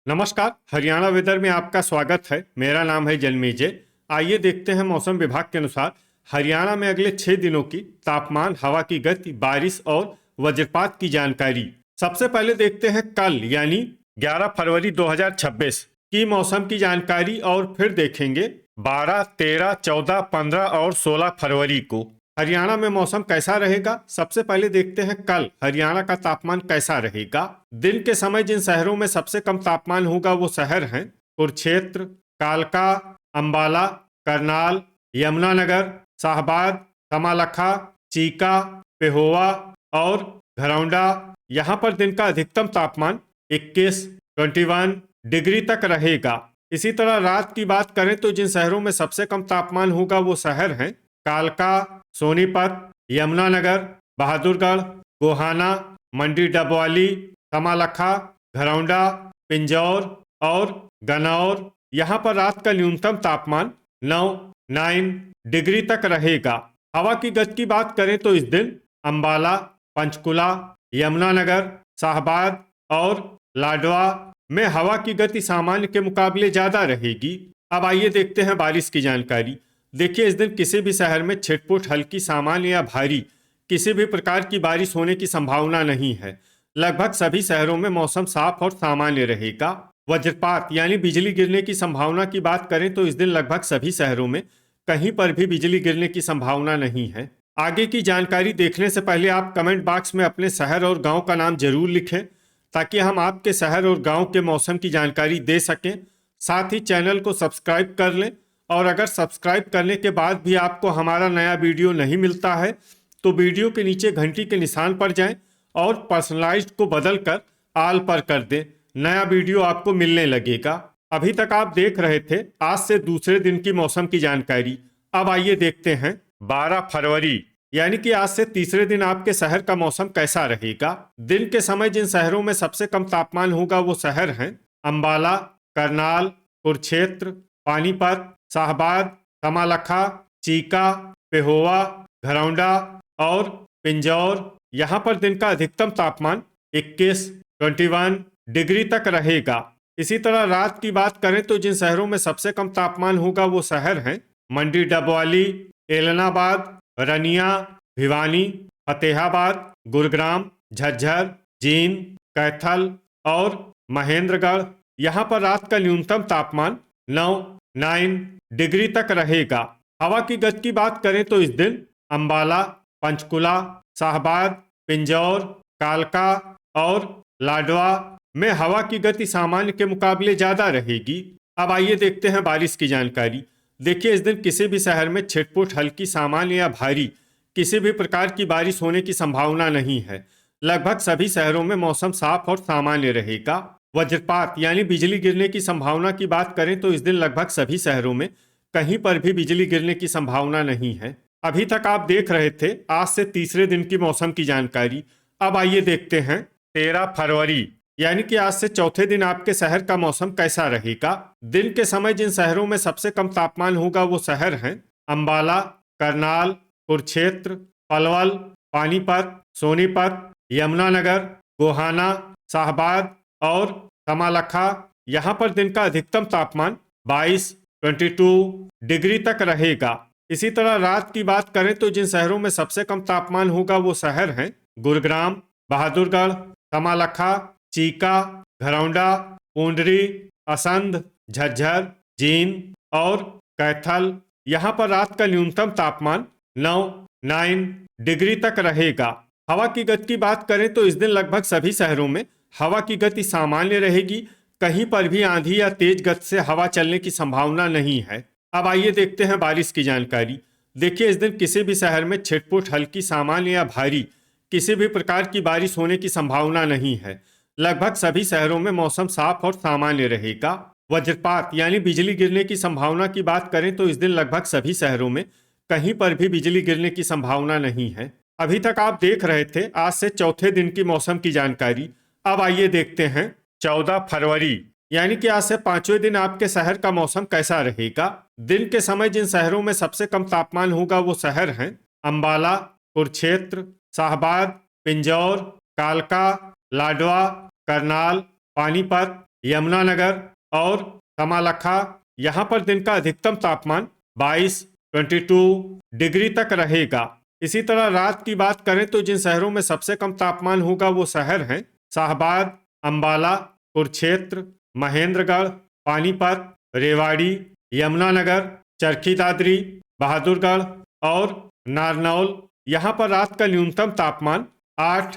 नमस्कार। हरियाणा वेदर में आपका स्वागत है। मेरा नाम है जन्मेजय। आइए देखते हैं मौसम विभाग के अनुसार हरियाणा में अगले 6 दिनों की तापमान, हवा की गति, बारिश और वज्रपात की जानकारी। सबसे पहले देखते हैं कल यानी 11 फरवरी 2026 की मौसम की जानकारी और फिर देखेंगे 12, 13, 14, 15 और 16 फरवरी को हरियाणा में मौसम कैसा रहेगा। सबसे पहले देखते हैं कल हरियाणा का तापमान कैसा रहेगा। दिन के समय जिन शहरों में सबसे कम तापमान होगा वो शहर हैं कुरुक्षेत्र, कालका, अंबाला, करनाल, यमुनानगर, शाहबाद, कमालखा, चीका, पेहोवा और घरौंडा। यहाँ पर दिन का अधिकतम तापमान 21, 21 डिग्री तक रहेगा। इसी तरह रात की बात करें तो जिन शहरों में सबसे कम तापमान होगा वो शहर हैं कालका, सोनीपत, यमुनानगर, बहादुरगढ़, गोहाना, मंडी डबवाली, कमालखा, घरौंडा, पिंजौर और गन्नौर। यहाँ पर रात का न्यूनतम तापमान 9 डिग्री तक रहेगा। हवा की गति की बात करें तो इस दिन अंबाला, पंचकुला, यमुनानगर, शाहबाद और लाडवा में हवा की गति सामान्य के मुकाबले ज्यादा रहेगी। अब आइए देखते हैं बारिश की जानकारी। देखिए, इस दिन किसी भी शहर में छिटपुट, हल्की, सामान्य या भारी किसी भी प्रकार की बारिश होने की संभावना नहीं है। लगभग सभी शहरों में मौसम साफ और सामान्य रहेगा। वज्रपात यानी बिजली गिरने की संभावना की बात करें तो इस दिन लगभग सभी शहरों में कहीं पर भी बिजली गिरने की संभावना नहीं है। आगे की जानकारी देखने से पहले आप कमेंट बॉक्स में अपने शहर और गांव का नाम जरूर लिखें ताकि हम आपके शहर और गांव के मौसम की जानकारी दे सकें। साथ ही चैनल को सब्सक्राइब कर लें और अगर सब्सक्राइब करने के बाद भी आपको हमारा नया वीडियो नहीं मिलता है तो वीडियो के नीचे घंटी के निशान पर जाएं और पर्सनलाइज्ड को बदलकर ऑल पर कर दें। नया वीडियो आपको मिलने लगेगा। अभी तक आप देख रहे थे आज से दूसरे दिन की मौसम की जानकारी। अब आइए देखते हैं 12 फरवरी यानी कि आज से तीसरे दिन आपके शहर का मौसम कैसा रहेगा। दिन के समय जिन शहरों में सबसे कम तापमान होगा वो शहर हैं अंबाला, करनाल, कुरुक्षेत्र, पानीपत, शाहबाद, कमालखा, चीका, पेहोवा, घरौंडा और पिंजौर। यहाँ पर दिन का अधिकतम तापमान 21, 21 डिग्री तक रहेगा। इसी तरह रात की बात करें तो जिन शहरों में सबसे कम तापमान होगा वो शहर हैं मंडी डबवाली, एलनाबाद, रनिया, भिवानी, फतेहाबाद, गुरुग्राम, झज्जर, जींद, कैथल और महेंद्रगढ़। यहाँ पर रात का न्यूनतम तापमान 9 डिग्री तक रहेगा। हवा की गति की बात करें तो इस दिन अंबाला, पंचकुला, शाहबाद, पिंजौर, कालका और लाडवा में हवा की गति सामान्य के मुकाबले ज्यादा रहेगी। अब आइए देखते हैं बारिश की जानकारी। देखिए, इस दिन किसी भी शहर में छिटपुट, हल्की, सामान्य या भारी किसी भी प्रकार की बारिश होने की संभावना नहीं है। लगभग सभी शहरों में मौसम साफ और सामान्य रहेगा। वज्रपात यानी बिजली गिरने की संभावना की बात करें तो इस दिन लगभग सभी शहरों में कहीं पर भी बिजली गिरने की संभावना नहीं है। अभी तक आप देख रहे थे आज से तीसरे दिन की मौसम की जानकारी। अब आइए देखते हैं 13 फरवरी यानी कि आज से चौथे दिन आपके शहर का मौसम कैसा रहेगा। दिन के समय जिन शहरों में सबसे कम तापमान होगा वो शहर हैं अंबाला, करनाल, कुरुक्षेत्र, पलवल, पानीपत, सोनीपत, यमुनानगर, गोहाना, शाहबाद और कमालखा। यहाँ पर दिन का अधिकतम तापमान 22, 22 डिग्री तक रहेगा। इसी तरह रात की बात करें तो जिन शहरों में सबसे कम तापमान होगा वो शहर हैं गुरुग्राम, बहादुरगढ़, कमालखा, चीका, घरौंडा, पूंडरी, असंध, झज्जर, जींद और कैथल। यहाँ पर रात का न्यूनतम तापमान 9 डिग्री तक रहेगा। हवा की गति की बात करें तो इस दिन लगभग सभी शहरों में हवा की गति सामान्य रहेगी। कहीं पर भी आंधी या तेज गति से हवा चलने की संभावना नहीं है। अब आइए देखते हैं बारिश की जानकारी। देखिए, इस दिन किसी भी शहर में छिटपुट, हल्की, सामान्य या भारी किसी भी प्रकार की बारिश होने की संभावना नहीं है। लगभग सभी शहरों में मौसम साफ और सामान्य रहेगा। वज्रपात यानी बिजली गिरने की संभावना की बात करें तो इस दिन लगभग सभी शहरों में कहीं पर भी बिजली गिरने की संभावना नहीं है। अभी तक आप देख रहे थे आज से चौथे दिन की मौसम की जानकारी। अब आइए देखते हैं 14 फरवरी यानी कि आज से पांचवें दिन आपके शहर का मौसम कैसा रहेगा। दिन के समय जिन शहरों में सबसे कम तापमान होगा वो शहर हैं अंबाला, कुरुक्षेत्र, शाहबाद, पिंजौर, कालका, लाडवा, करनाल, पानीपत, यमुनानगर और कमालखा, यहाँ पर दिन का अधिकतम तापमान 22 डिग्री तक रहेगा। इसी तरह रात की बात करें तो जिन शहरों में सबसे कम तापमान होगा वो शहर हैं शाहबाद, अंबाला, कुरुक्षेत्र, महेंद्रगढ़, पानीपत, रेवाड़ी, यमुनानगर, चरखी दादरी, बहादुरगढ़ और नारनौल। यहाँ पर रात का न्यूनतम तापमान 8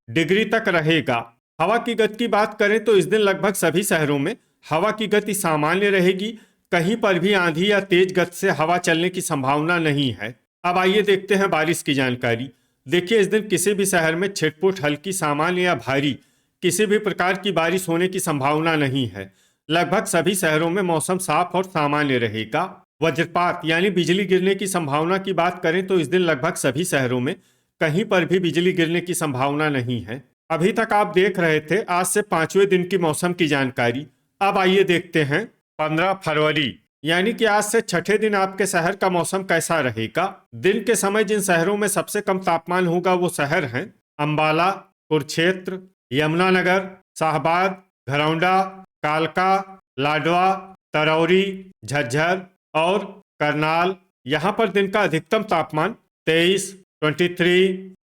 डिग्री तक रहेगा। हवा की गति की बात करें तो इस दिन लगभग सभी शहरों में हवा की गति सामान्य रहेगी। कहीं पर भी आंधी या तेज गति से हवा चलने की संभावना नहीं है। अब आइए देखते हैं बारिश की जानकारी। देखिए, इस दिन किसी भी शहर में छिटपुट, हल्की, सामान्य या भारी किसी भी प्रकार की बारिश होने की संभावना नहीं है। लगभग सभी शहरों में मौसम साफ और सामान्य रहेगा। वज्रपात यानी बिजली गिरने की संभावना की बात करें तो इस दिन लगभग सभी शहरों में कहीं पर भी बिजली गिरने की संभावना नहीं है। अभी तक आप देख रहे थे आज से 5वें दिन की मौसम की जानकारी। अब आइए देखते हैं 15 फरवरी यानी कि आज से छठे दिन आपके शहर का मौसम कैसा रहेगा। दिन के समय जिन शहरों में सबसे कम तापमान होगा वो शहर हैं अंबाला, कुरुक्षेत्र, यमुनानगर, शाहबाद, घरौंडा, कालका, लाडवा, तरौरी, झज्जर और करनाल। यहाँ पर दिन का अधिकतम तापमान 23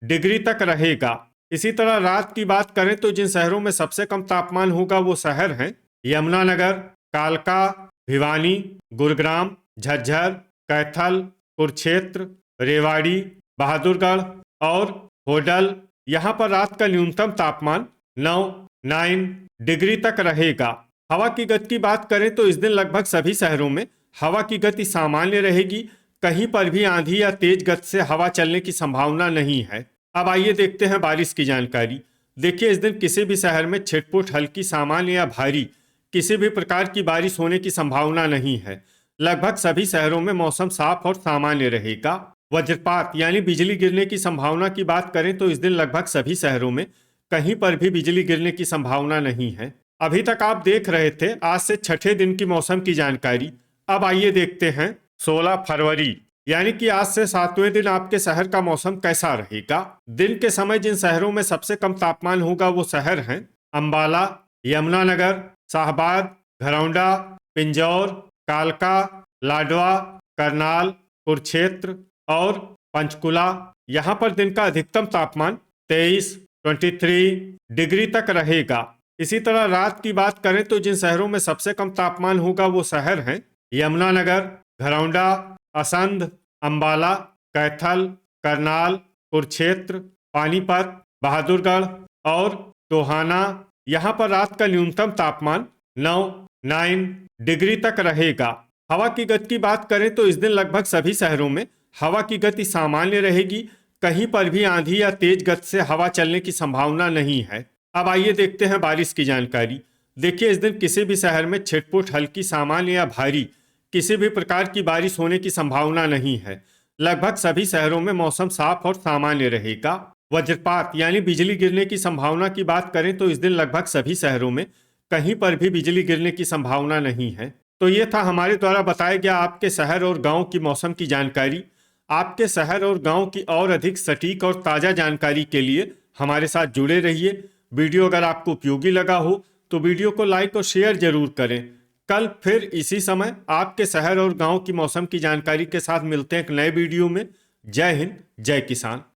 डिग्री तक रहेगा। इसी तरह रात की बात करें तो जिन शहरों में सबसे कम तापमान होगा वो शहर हैं यमुनानगर, कालका, भिवानी, गुरुग्राम, झज्जर, कैथल, कुरुक्षेत्र, रेवाड़ी, बहादुरगढ़ और होडल। यहाँ पर रात का न्यूनतम तापमान 9 डिग्री तक रहेगा। हवा की गति की बात करें तो इस दिन लगभग सभी शहरों में हवा की गति सामान्य रहेगी। कहीं पर भी आंधी या तेज गति से हवा चलने की संभावना नहीं है। अब आइए देखते हैं बारिश की जानकारी। देखिए, इस दिन किसी भी शहर में छिटपुट, हल्की, सामान्य या भारी किसी भी प्रकार की बारिश होने की संभावना नहीं है। लगभग सभी शहरों में मौसम साफ और सामान्य रहेगा। वज्रपात यानी बिजली गिरने की संभावना की बात करें तो इस दिन लगभग सभी शहरों में कहीं पर भी बिजली गिरने की संभावना नहीं है। अभी तक आप देख रहे थे आज से छठे दिन की मौसम की जानकारी। अब आइए देखते हैं 16 फरवरी यानी कि आज से 7वें दिन आपके शहर का मौसम कैसा रहेगा। दिन के समय जिन शहरों में सबसे कम तापमान होगा वो शहर हैं अंबाला, यमुनानगर, शाहबाद, घरौंडा, पिंजौर, कालका, लाडवा, करनाल, कुरुक्षेत्र और पंचकुला। यहाँ पर दिन का अधिकतम तापमान 23 डिग्री तक रहेगा। इसी तरह रात की बात करें तो जिन शहरों में सबसे कम तापमान होगा वो शहर हैं यमुनानगर, घरौंडा, असंध, अंबाला, कैथल, करनाल, कुरुक्षेत्र, पानीपत, बहादुरगढ़ और टोहाना। यहाँ पर रात का न्यूनतम तापमान 9 डिग्री तक रहेगा। हवा की गति की बात करें तो इस दिन लगभग सभी शहरों में हवा की गति सामान्य रहेगी। कहीं पर भी आंधी या तेज गति से हवा चलने की संभावना नहीं है। अब आइए देखते हैं बारिश की जानकारी। देखिए, इस दिन किसी भी शहर में छिटपुट, हल्की, सामान्य या भारी किसी भी प्रकार की बारिश होने की संभावना नहीं है। लगभग सभी शहरों में मौसम साफ और सामान्य रहेगा। वज्रपात यानी बिजली गिरने की संभावना की बात करें तो इस दिन लगभग सभी शहरों में कहीं पर भी बिजली गिरने की संभावना नहीं है। तो ये था हमारे द्वारा बताया गया आपके शहर और गांव की मौसम की जानकारी। आपके शहर और गांव की और अधिक सटीक और ताज़ा जानकारी के लिए हमारे साथ जुड़े रहिए। वीडियो अगर आपको उपयोगी लगा हो तो वीडियो को लाइक और शेयर जरूर करें। कल फिर इसी समय आपके शहर और गांव की मौसम की जानकारी के साथ मिलते हैं एक नए वीडियो में। जय हिंद, जय किसान।